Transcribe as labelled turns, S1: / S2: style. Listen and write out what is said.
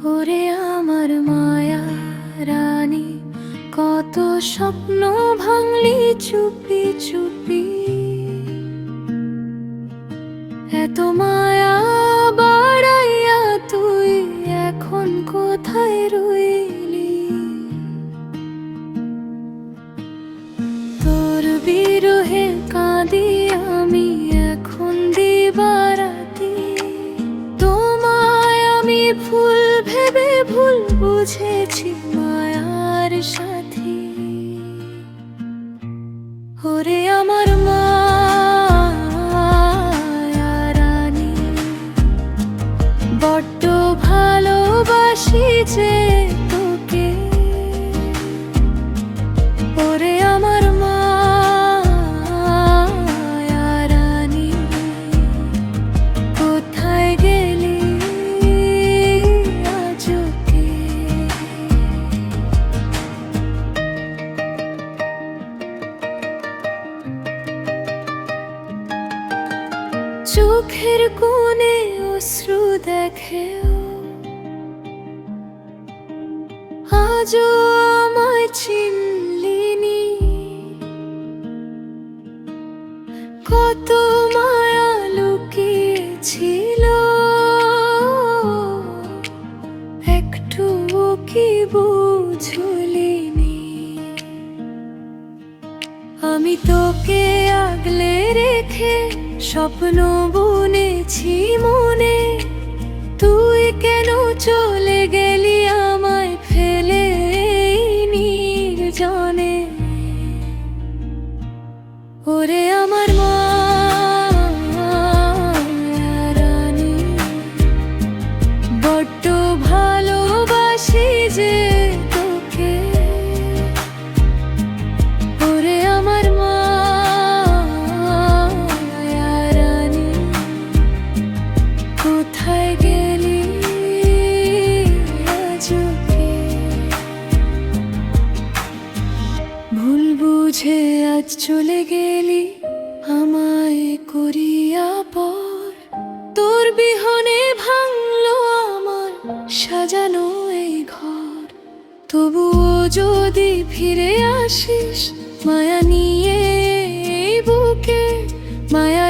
S1: ওরে আমার মায়া রানী, কত স্বপ্ন ভাঙলি চুপি চুপি। এত মায়া বাড়াইয়া তুই এখন কোথায় রইলি? তোর বিরহে কাঁদি আমি এখন দিবারাতি। তোমায় আমি ফুল ভেবে ভুল বুঝেছি মায়ার সাথী। ওরে আমার মায়া রানী, বড্ড ভালোবাসি যে তোকে। ওরে আমার মায়া রানী, কোথায় গেলি আজকে? চোখের কোণে অশ্রু দেখেও আজও আমায় চিনলিনি। কত মায়া লুকিয়েছিল একটুও কি বুঝলিনি? আমি তোকে আগলে রেখে স্বপ্ন বুনেছি মনে। তুই কেন চলে গেলি আমায় ফেলে নির্জনে? ওরে আমার মায়া রানী, বড্ড ভালোবাসি যে তোকে। ওরে আমার মায়া রানী, কোথায় গেলি আজকে? ভুল বুঝে আজ চলে গেলি আমায় করিয়া পর। তোর বিহনে ভাঙলো আমার সাজানো এই ঘর। তবুও যদি ফিরে আসিস মায়া নিয়ে এই বুকে, মায়া